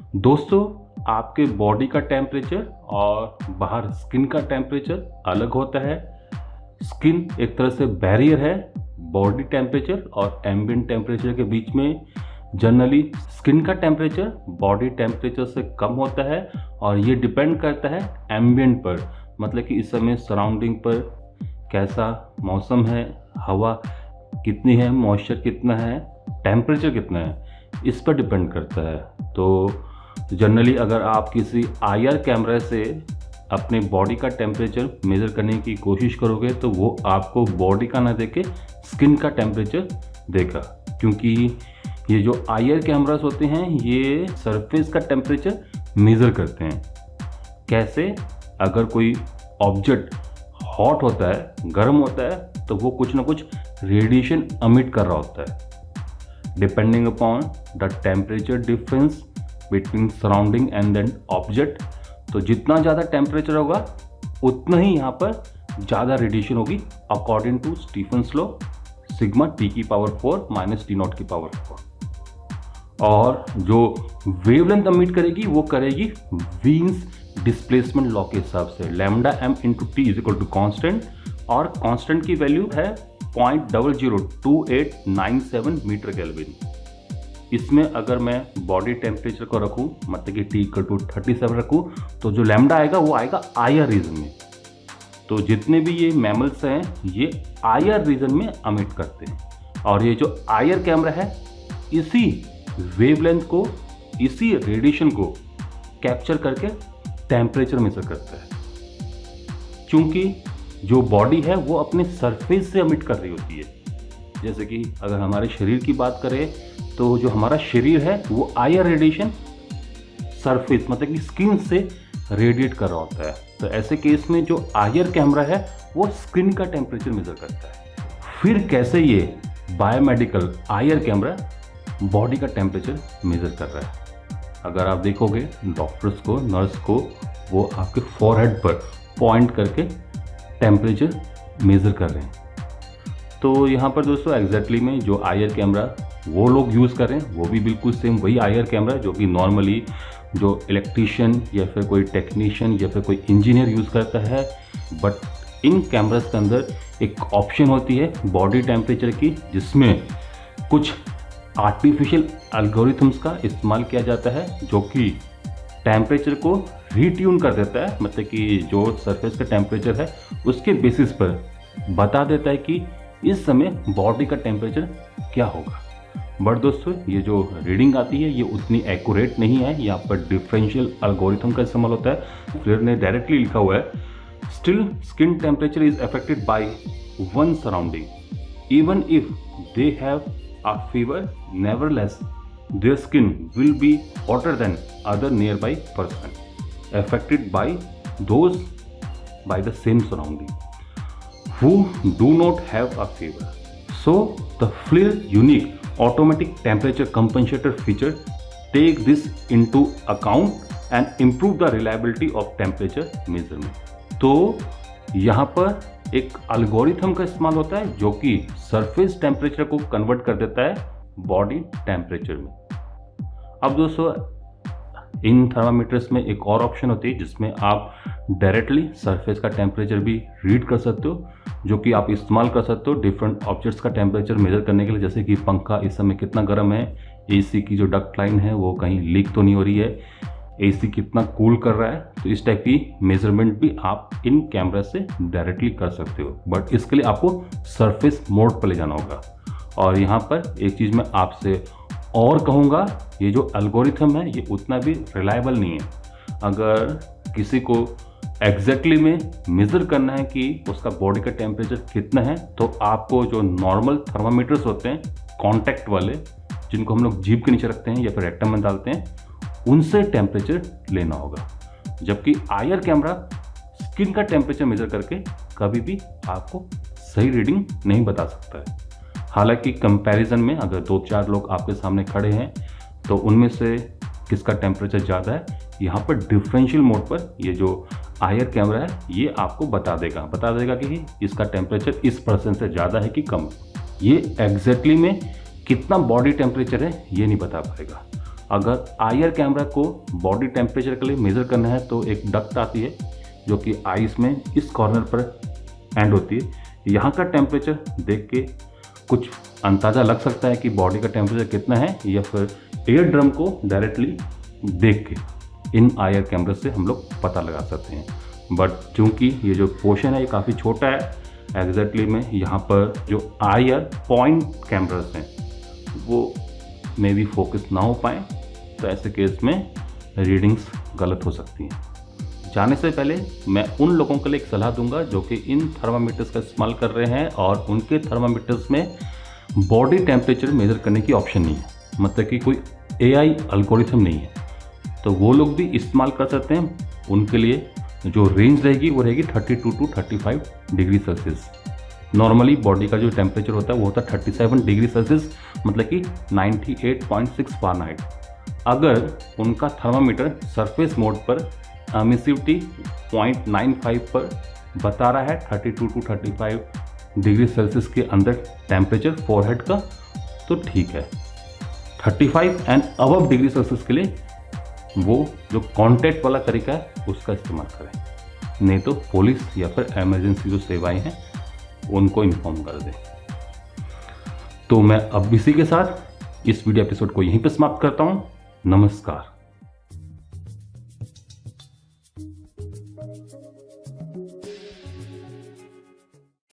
दोस्तों, आपके बॉडी का टेम्परेचर और बाहर स्किन का टेम्परेचर अलग होता है। स्किन एक तरह से बैरियर है बॉडी टेम्परेचर और एम्बिएंट टेम्परेचर के बीच में। जनरली स्किन का टेम्परेचर बॉडी टेम्परेचर से कम होता है और ये डिपेंड करता है एम्बिएंट पर, मतलब कि इस समय सराउंडिंग पर कैसा मौसम है, हवा कितनी है, मॉइस्चर कितना है, टेम्परेचर कितना है, इस पर डिपेंड करता है। तो जनरली अगर आप किसी आईआर कैमरा से अपने बॉडी का टेम्परेचर मेज़र करने की कोशिश करोगे तो वो आपको बॉडी का ना देके स्किन का टेम्परेचर देगा, क्योंकि ये जो आईआर कैमरास होते हैं ये सरफेस का टेम्परेचर मेज़र करते हैं। कैसे? अगर कोई ऑब्जेक्ट हॉट होता है, गर्म होता है, तो वो कुछ ना कुछ रेडिएशन अमिट कर रहा होता है। Depending upon the temperature difference between surrounding and then object, तो जितना ज़्यादा टेम्परेचर होगा उतना ही यहाँ पर ज़्यादा रेडिएशन होगी according to Stefan's law, sigma T की पावर 4 माइनस टी नॉट की पावर 4। और जो वेवलेंथ अमिट करेगी वो करेगी वीन्स डिस्प्लेसमेंट लॉ के हिसाब से, lambda M into T is equal to constant, और कॉन्स्टेंट की वैल्यू है 0.002897 मीटर केल्विन। इसमें अगर मैं बॉडी टेम्परेचर को रखूं, मतलब कि टी इक्वल टू 37 रखूं, तो जो लैम्डा आएगा वो आएगा आईआर रीजन में। तो जितने भी ये मैमल्स हैं ये आईआर रीजन में अमिट करते हैं, और ये जो आईआर कैमरा है इसी वेवलेंथ को, इसी रेडिएशन को कैप्चर करके टेम्परेचर मेजर करता है। क्योंकि जो बॉडी है वो अपने सरफेस से अमिट कर रही होती है। जैसे कि अगर हमारे शरीर की बात करें तो जो हमारा शरीर है वो आईआर रेडिएशन सरफेस, मतलब कि स्किन से रेडिएट कर रहा होता है। तो ऐसे केस में जो आईआर कैमरा है वो स्किन का टेम्परेचर मेजर करता है। फिर कैसे ये बायोमेडिकल आईआर कैमरा बॉडी का टेम्परेचर मेजर कर रहा है? अगर आप देखोगे डॉक्टर्स को, नर्स को, वो आपके फॉरहेड पर पॉइंट करके टेम्परेचर मेजर कर रहे हैं। तो यहाँ पर दोस्तों एग्जैक्टली में जो आईआर कैमरा वो लोग यूज़ कर रहे हैं वो भी बिल्कुल सेम वही आईआर कैमरा जो कि नॉर्मली जो इलेक्ट्रीशियन या फिर कोई टेक्नीशियन या फिर कोई इंजीनियर यूज़ करता है। बट इन कैमरास के अंदर एक ऑप्शन होती है बॉडी टेम्परेचर की, जिसमें कुछ आर्टिफिशियल एल्गोरिथम्स का इस्तेमाल किया जाता है जो कि टेम्परेचर को रीट्यून कर देता है, मतलब कि जो सरफेस का टेम्परेचर है उसके बेसिस पर बता देता है कि इस समय बॉडी का टेम्परेचर क्या होगा। बट दोस्तों ये जो रीडिंग आती है ये उतनी एक्यूरेट नहीं है, यहाँ पर डिफरेंशियल एल्गोरिथम का इस्तेमाल होता है। फिर ने डायरेक्टली लिखा हुआ है, still skin temperature is affected by one surrounding even if they have a fever, nevertheless their skin will be hotter than other nearby person affected by the same surrounding who do not have a fever. So the FLIR unique automatic temperature compensator feature take this into account and improve the reliability of temperature measurement. तो यहाँ पर एक algorithm का इस्तेमाल होता है जो कि सरफेस टेम्परेचर को कन्वर्ट कर देता है बॉडी टेम्परेचर में। अब दोस्तों इन थर्मामीटर्स में एक और ऑप्शन होती है जिसमें आप डायरेक्टली सरफेस का टेम्परेचर भी रीड कर सकते हो, जो कि आप इस्तेमाल कर सकते हो डिफरेंट ऑब्जेक्ट्स का टेम्परेचर मेजर करने के लिए। जैसे कि पंखा इस समय कितना गर्म है, एसी की जो डक्ट लाइन है वो कहीं लीक तो नहीं हो रही है, एसी कितना कूल कर रहा है। तो इस टाइप की मेजरमेंट भी आप इन कैमरा से डायरेक्टली कर सकते हो, बट इसके लिए आपको सरफेस मोड पर ले जाना होगा। और यहाँ पर एक चीज़ मैं आपसे और कहूँगा, ये जो एल्गोरिथम है ये उतना भी रिलायबल नहीं है। अगर किसी को एग्जैक्टली में मेज़र करना है कि उसका बॉडी का टेम्परेचर कितना है, तो आपको जो नॉर्मल थर्मामीटर्स होते हैं कॉन्टैक्ट वाले, जिनको हम लोग जीभ के नीचे रखते हैं या फिर रेक्टम में डालते हैं, उनसे टेम्परेचर लेना होगा। जबकि आईआर कैमरा स्किन का टेम्परेचर मेजर करके कभी भी आपको सही रीडिंग नहीं बता सकता है। हालांकि कंपैरिजन में अगर 2-4 लोग आपके सामने खड़े हैं तो उनमें से किसका टेम्परेचर ज़्यादा है, यहाँ पर डिफरेंशियल मोड पर ये जो आईआर कैमरा है ये आपको बता देगा कि इसका टेम्परेचर इस % से ज़्यादा है कि कम। ये एग्जैक्टली में कितना बॉडी टेम्परेचर है ये नहीं बता पाएगा। अगर आईआर कैमरा को बॉडी टेम्परेचर के लिए मेज़र करना है तो एक डक्ट आती है जो कि आईज में इस कॉर्नर पर एंड होती है। यहाँ का टेम्परेचर देख के कुछ अंदाज़ा लग सकता है कि बॉडी का टेम्परेचर कितना है, या फिर एयर ड्रम को डायरेक्टली देख के इन आईआर कैमरे से हम लोग पता लगा सकते हैं। बट चूंकि ये जो पोर्शन है ये काफ़ी छोटा है, एग्जैक्टली में यहाँ पर जो आईआर पॉइंट कैमरास हैं वो मे भी फोकस ना हो पाए, तो ऐसे केस में रीडिंग्स गलत हो सकती हैं। जाने से पहले मैं उन लोगों के लिए एक सलाह दूंगा जो कि इन थर्मामीटर्स का इस्तेमाल कर रहे हैं और उनके थर्मामीटर्स में बॉडी टेम्परेचर मेज़र करने की ऑप्शन नहीं है, मतलब कि कोई एआई एल्गोरिथम नहीं है, तो वो लोग भी इस्तेमाल कर सकते हैं। उनके लिए जो रेंज रहेगी वो रहेगी 32 to 35 degree Celsius. Normally body का जो टेम्परेचर होता है वो होता है 37 डिग्री सेल्सियस, मतलब कि 98.6 फ़ारेनहाइट। अगर उनका थर्मामीटर सरफेस मोड पर एमिसिविटी 0.95 पर बता रहा है 32 टू 35 डिग्री सेल्सियस के अंदर टेम्परेचर फोरहेड का, तो ठीक है। 35 एंड अबव डिग्री सेल्सियस के लिए वो जो कॉन्टैक्ट वाला तरीका है उसका इस्तेमाल करें, नहीं तो पुलिस या फिर इमरजेंसी जो सेवाएं हैं उनको इन्फॉर्म कर दें। तो मैं अब इसी के साथ इस वीडियो एपिसोड को यहीं पर समाप्त करता हूँ। नमस्कार।